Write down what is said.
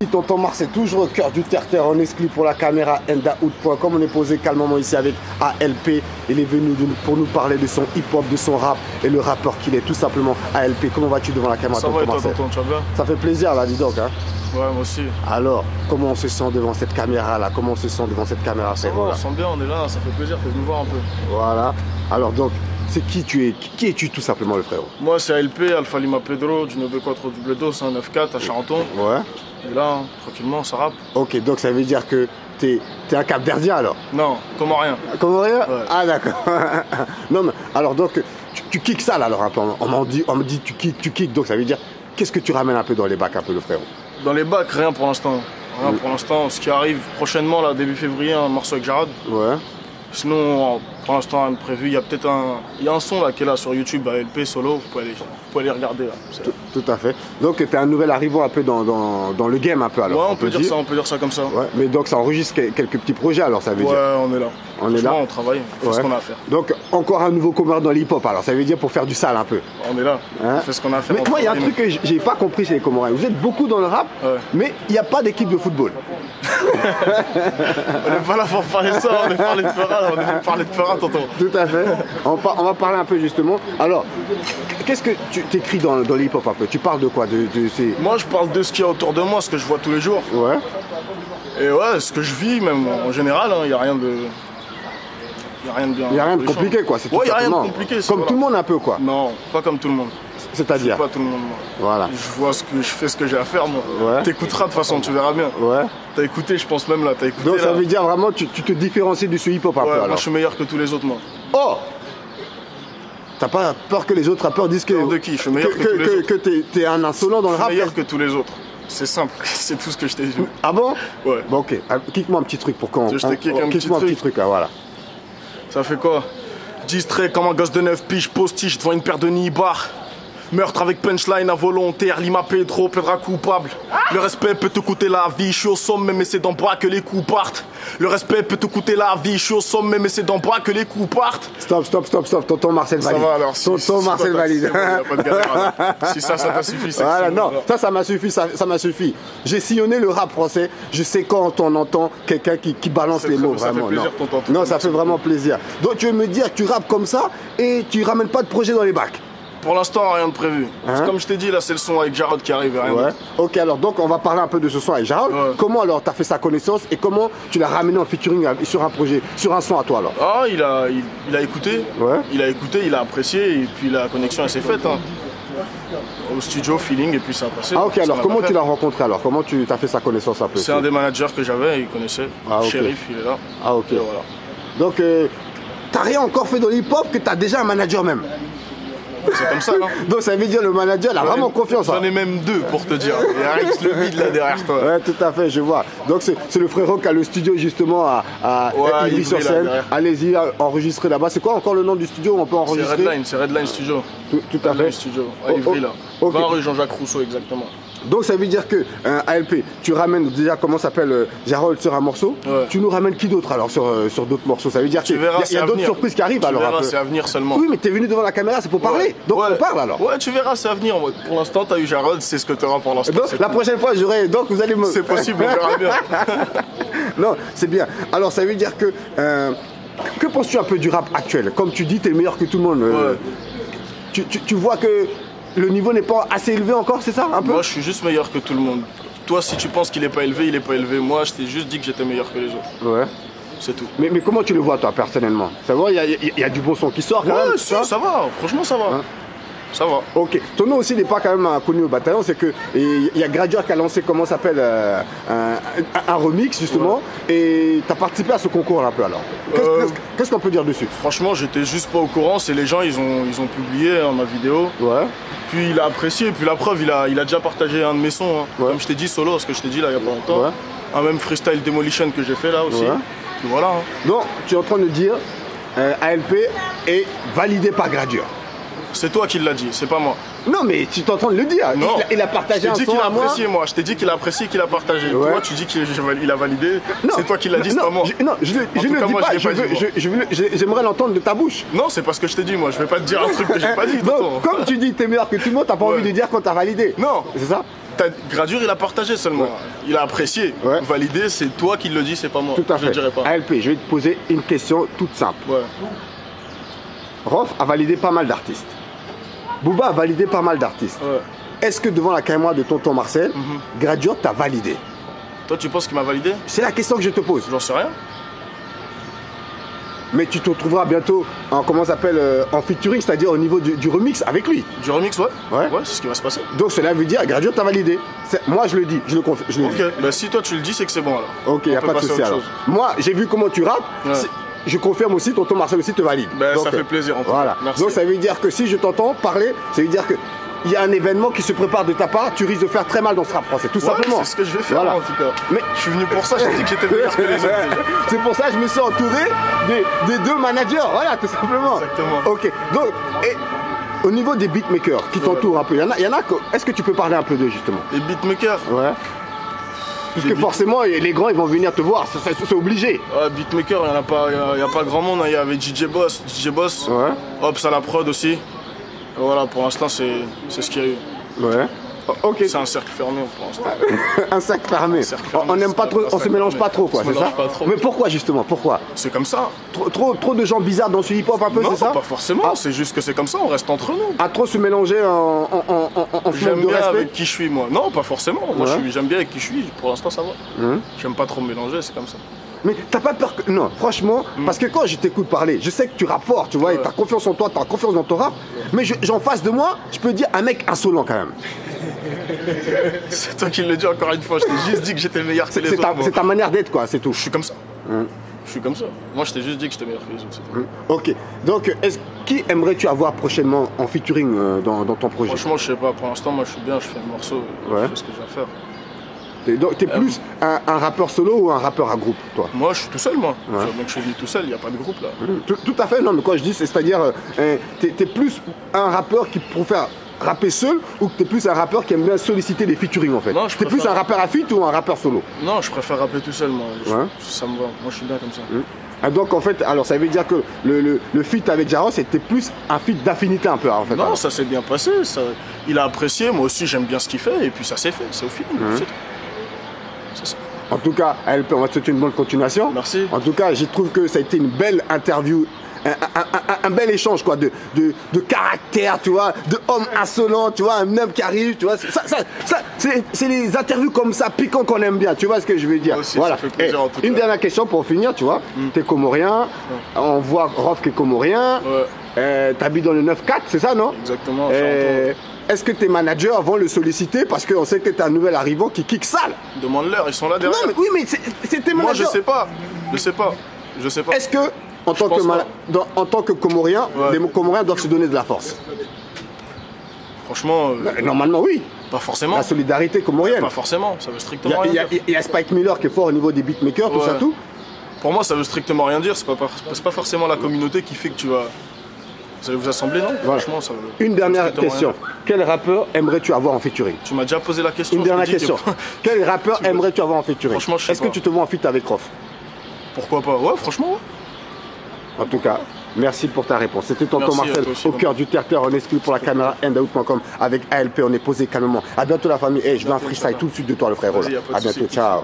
Tonton Mars c'est toujours au cœur du terre-terre, en exclu pour la caméra endaout.com. On est posé calmement ici avec ALP. Il est venu pour nous parler de son hip-hop, de son rap et le rappeur qu'il est, tout simplement ALP. Comment vas-tu devant la caméra, Tonton Mars? Ça va et toi, tonton, tu vas bien? Ça fait plaisir là, dis donc. Hein. Ouais, moi aussi. Alors, comment on se sent devant cette caméra là? Comment on se sent devant cette caméra? Ça va, on se sent bien, on est là, ça fait plaisir de nous voir un peu. Voilà. Alors donc, c'est qui tu es? Qui es-tu tout simplement, le frérot? Moi c'est ALP, Alpha Lima Pedro, du 94 double dos, 94 à Charenton. Ouais. Et là, tranquillement, ça rappe. Ok, donc ça veut dire que t'es un Cap-Verdien alors? Non, comorien. Comorien? Ouais. Ah d'accord. Non mais, alors donc, tu kicks ça là alors un peu. On me dit tu kicks, donc ça veut dire, qu'est-ce que tu ramènes un peu dans les bacs un peu, le frérot? Dans les bacs, rien pour l'instant. Rien pour l'instant. Ce qui arrive prochainement, là, début février, un morceau avec Jarod. Ouais. Sinon, pour l'instant, rien de prévu. Il y a peut-être un son là qui est là sur YouTube, ALP solo, vous pouvez aller regarder là. Tout à fait. Donc tu es un nouvel arrivant un peu dans le game un peu alors. Ouais, on peut dire ça comme ça. Ouais, mais donc ça enregistre quelques petits projets alors, ça veut dire. Ouais, on est là. On est là. On travaille, on fait ce qu'on a à faire. Donc encore un nouveau commerce dans l'hip-hop alors, ça veut dire pour faire du sale un peu. On est là, hein? On fait ce qu'on a à faire. Mais moi il y a un truc que j'ai pas compris chez les Comoriens. Vous êtes beaucoup dans le rap, mais il n'y a pas d'équipe de football. On n'est pas là pour parler de ça, on est parler de Ferrat, on est venu parler de Ferrat, tonton. Tout à fait. On va parler un peu justement. Alors, qu'est-ce que tu t'écris dans l'hip-hop un peu? Tu parles de quoi? Moi je parle de ce qu'il y a autour de moi, ce que je vois tous les jours. Ouais. Et ouais, ce que je vis même en général, il n'y a rien de... Il n'y a rien de compliqué quoi, c'est tout ouais, il n'y a rien de simplement. compliqué. Comme tout le monde un peu quoi. Non, pas comme tout le monde. C'est-à-dire? Pas tout le monde, moi. Voilà. Je fais ce que j'ai à faire, moi. Ouais. T'écouteras de toute façon, tu verras bien. Ouais. T'as écouté, je pense même là, t'as écouté. Donc là. ça veut dire vraiment, tu te différencies de ce hip-hop un peu alors. Moi je suis meilleur que tous les autres, moi. Oh! T'as pas peur que les autres rappeurs disent que... Peur de qui? Je suis meilleur que tous les autres. Que t'es un insolent dans le rap? Je suis meilleur que tous les autres. C'est simple, c'est tout ce que je t'ai dit. Ah bon? Ouais. Bon ok, kick-moi un petit truc pour qu'on... Je te kick un petit truc là, voilà. Ça fait quoi? Distrait comme un gosse de 9 piges, postiche devant une paire de nibards. Meurtre avec punchline involontaire, Lima Pedro plaidera coupable. Le respect peut te coûter la vie, je suis au sommet mais c'est d'en bas que les coups partent. Le respect peut te coûter la vie, je suis au sommet mais c'est d'en bas que les coups partent. Stop, tonton Marcel valide. Ça va alors, tonton Marcel valide. Bon, y a pas de galère, si ça t'a suffi, c'est voilà, non, alors. ça m'a suffi, ça m'a suffi. J'ai sillonné le rap français, je sais quand on entend quelqu'un qui balance les mots, vraiment. Ça fait plaisir, non, ça fait vraiment plaisir. Donc tu veux me dire que tu rappes comme ça et tu ramènes pas de projet dans les bacs? Pour l'instant, rien de prévu. Hein? Comme je t'ai dit, là, c'est le son avec Jarod qui arrive. Rien d'autre. Ok, alors donc on va parler un peu de ce son avec Jarod. Ouais. Comment alors tu as fait sa connaissance et comment tu l'as ramené en featuring sur un projet, sur un son à toi alors? Ah, il a écouté. Ouais. Il a écouté, il a apprécié et puis la connexion elle s'est faite. Hein. Au studio, feeling et puis ça a passé. Ah ok, alors comment tu l'as rencontré alors? Comment tu as fait sa connaissance un peu? C'est un des managers que j'avais, il connaissait. Ah, okay. Shérif, il est là. Ah ok. Et voilà. Donc t'as rien encore fait dans l'hip-hop que t'as déjà un manager même? C'est comme ça, non? Donc ça veut dire le manager a vraiment confiance. J'en ai même deux pour te dire. Il y a Alex le vide là derrière toi. Ouais, tout à fait, je vois. Donc c'est le frérot qui a le studio justement à Ivry-sur-Seine. Allez-y, enregistrer là-bas. C'est quoi encore le nom du studio où on peut enregistrer? C'est Redline Studio. Tout à fait. Studio, à Ivry là. 20 rue Jean-Jacques Rousseau exactement. Donc ça veut dire que ALP, tu ramènes déjà comment s'appelle Jarod sur un morceau. Ouais. Tu nous ramènes qui d'autre alors sur d'autres morceaux? Ça veut dire qu'il y a d'autres surprises qui arrivent alors. Tu verras, c'est à venir seulement. Oui, mais t'es venu devant la caméra, c'est pour parler. Donc on parle alors. Ouais, tu verras, c'est à venir. Pour l'instant, t'as eu Jarod, c'est ce que t'auras pour l'instant. Donc la prochaine fois, j'aurai. Donc vous allez me. C'est possible, on verra bien. Non, c'est bien. Alors ça veut dire que que penses-tu un peu du rap actuel? Comme tu dis, t'es meilleur que tout le monde. Tu vois que le niveau n'est pas assez élevé encore, c'est ça un peu? Moi je suis juste meilleur que tout le monde. Toi si tu penses qu'il est pas élevé, il est pas élevé. Moi je t'ai juste dit que j'étais meilleur que les autres. Ouais. C'est tout. Mais comment tu le vois toi personnellement? Ça va, il y a du bon son qui sort quand même? Si, ça va, franchement ça va. Hein? Ça va. Ok. Ton nom aussi n'est pas quand même connu au bataillon, c'est que il y a Gradueur qui a lancé comment s'appelle un remix justement et tu as participé à ce concours un peu alors. Qu'est-ce qu'on peut dire dessus? Franchement j'étais juste pas au courant, c'est les gens ils ont publié ma vidéo. Ouais. Puis il a apprécié, et puis la preuve il a déjà partagé un de mes sons, hein. Ouais. Comme je t'ai dit solo, ce que je t'ai dit là il y a pas longtemps. Ouais. Un même freestyle Demolition que j'ai fait là aussi. Ouais. Et voilà. Hein. Donc tu es en train de dire ALP est validé par Gradueur. C'est toi qui l'as dit, c'est pas moi. Non mais tu es en train de le dire. Non. Il a partagé un son. Je t'ai dit qu'il a apprécié moi. Je t'ai dit qu'il a apprécié, qu'il a partagé. Ouais. Toi tu dis qu'il a validé. C'est toi qui l'as dit, c'est pas moi. Non, je ne le dis pas. J'aimerais l'entendre de ta bouche. Non, c'est pas ce que je t'ai dit moi. Je vais pas te dire un truc que j'ai pas dit. Donc, comme tu dis que t'es meilleur que tout le monde, t'as pas envie de dire quand t'as validé. Non. C'est ça? Gradure, il a partagé seulement. Ouais. Il a apprécié. Ouais. Validé, c'est toi qui le dis, c'est pas moi. Tout à Je fait. le dirai pas. ALP, je vais te poser une question toute simple. Ouais. Rof a validé pas mal d'artistes. Booba a validé pas mal d'artistes. Ouais. Est-ce que devant la caméra de tonton Marcel, Gradure t'a validé? Toi, tu penses qu'il m'a validé? C'est la question que je te pose. J'en sais rien. Mais tu te retrouveras bientôt en, comment ça s'appelle, en featuring, c'est-à-dire au niveau du remix avec lui. Du remix, ouais. Ouais. Ouais, c'est ce qui va se passer. Donc cela veut dire Gradure t'a validé. Moi je le dis, je le confie. Je le dis. Ok, bah si toi tu le dis, c'est que c'est bon alors. Ok, il n'y a On peut pas de passer à souci autre alors. chose. Moi j'ai vu comment tu rappes. Ouais. Je confirme aussi, tonton Marcel aussi te valide. Ben, Donc, ça fait plaisir en tout cas. Voilà. Merci. Donc ça veut dire que si je t'entends parler, ça veut dire que il y a un événement qui se prépare de ta part, tu risques de faire très mal dans ce rap français, tout Ouais, simplement. c'est ce que je vais faire Voilà. moi, en tout cas. Mais Je suis venu pour ça, je t'ai dit que j'étais meilleur que les autres. déjà. c'est pour ça que je me suis entouré des deux managers, voilà, tout simplement. Exactement. Ok, donc, et au niveau des beatmakers qui t'entourent un peu, il y en a est-ce que tu peux parler un peu d'eux justement? Les beatmakers. Ouais. Puisque forcément, les grands, ils vont venir te voir, c'est obligé. Beatmaker, il n'y a pas grand monde. Il y avait DJ Boss. Ouais, Ops à la prod aussi. Et voilà, pour l'instant, c'est ce qu'il y a eu. ouais. Ok, C'est un cercle fermé pour l'instant. un sac fermé. cercle fermé, On n'aime pas c'est trop, un on se sac mélange fermé. pas trop, quoi, On se c'est ça? mélange pas trop. Mais pourquoi justement? Pourquoi? C'est comme ça. Trop de gens bizarres dans ce hip-hop un peu, Non, c'est ça? pas forcément. Ah. C'est juste que c'est comme ça, on reste entre nous. À trop se mélanger en manque J'aime de bien respect? avec qui je suis, moi. Non, pas forcément. Moi, Ouais. j'aime bien avec qui je suis. Pour l'instant, ça va. Hum. J'aime pas trop me mélanger, c'est comme ça. Mais t'as pas peur que... Non, franchement, parce que quand je t'écoute parler, je sais que tu rappes fort, tu vois, et Ouais. t'as confiance en toi, t'as confiance dans ton rap, mais j'en face de moi, je peux dire un mec insolent quand même. C'est toi qui le dis encore une fois. Je t'ai juste dit que j'étais meilleur que les autres. moi. C'est ta manière d'être, quoi, c'est tout. Je suis comme ça. Hum. Je suis comme ça. Moi, je t'ai juste dit que j'étais meilleur que les autres. c'est tout. Ok, donc qui aimerais-tu avoir prochainement en featuring dans ton projet? Franchement, je sais pas. Pour l'instant, moi, je suis bien. Je fais le morceau. Ouais. Je fais ce que j'ai à faire. Donc t'es plus un rappeur solo ou un rappeur à groupe, toi? Moi, je suis tout seul, moi. Ouais. Donc, je suis venu tout seul. Il n'y a pas de groupe là. Tout à fait, non, mais quand je dis, c'est-à-dire, t'es plus un rappeur qui préfère rapper seul ou que t'es plus un rappeur qui aime bien solliciter des featuring en fait? Non, je T'es plus préfère- un rappeur à feat ou un rappeur solo? Non, je préfère rapper tout seul, moi. Ouais. Ça me va. Moi, je suis bien comme ça. Ah, donc en fait, alors ça veut dire que le feat avec Jaros c'était plus un feat d'affinité un peu en fait. Non, alors. ça s'est bien passé. Il a apprécié. Moi aussi, j'aime bien ce qu'il fait. Et puis, ça s'est fait. C'est au feeling. C'est tout. C'est ça. En tout cas, ALP, on va te souhaiter une bonne continuation. Merci. En tout cas, je trouve que ça a été une belle interview, un bel échange quoi, de caractère, tu vois, de homme insolent, tu vois, un homme qui arrive, tu vois. C'est les interviews comme ça, piquants qu'on aime bien, tu vois ce que je veux dire. Moi aussi, ça fait plaisir, Et en tout une cas. dernière question pour finir, tu vois. T'es comorien, on voit Rof qui est comorien, Ouais, t'habites dans le 9-4, c'est ça, non? exactement. je suis en Est-ce que tes managers vont le solliciter parce qu'on sait que t'es un nouvel arrivant qui kick sale? train. Demande-leur. Ils sont là Non, derrière. mais oui, mais c'est tes Moi, managers. je sais pas. Je sais pas. Je sais pas. Est-ce que, en tant pense que, pas. en tant que Comorien, Ouais. les Comoriens doivent se donner de la force? Franchement, Normalement, oui. pas forcément. La solidarité comorienne. Pas forcément. Ça veut Il y, strictement a, il y rien a- dire. il y a Spike Miller qui est fort au niveau des beatmakers, tout Ouais. ça, tout. Pour moi, ça veut strictement rien dire. C'est pas forcément la communauté qui fait que tu vas. Vous allez vous assembler, non? Voilà. Franchement, ça veut. Une ça veut dernière strictement question. rien dire. Quel rappeur aimerais-tu avoir en featuring? Tu m'as déjà posé la question. Une je t'ai dernière dit que- question. Quel rappeur Tu vois. aimerais-tu avoir en featuring? Franchement, je sais Est-ce que pas. tu te vois en feat avec Rof? Pourquoi pas? Ouais, franchement, ouais. En tout cas, merci pour ta réponse. C'était tonton Merci à Marcel toi aussi, au cœur du terre-terre en exclu pour la caméra endaout.com avec ALP. On est posé calmement. À bientôt la famille. Et je veux un freestyle tout de suite de toi, le frérot. Vas-y, y a pas de À bientôt. souci. Ciao.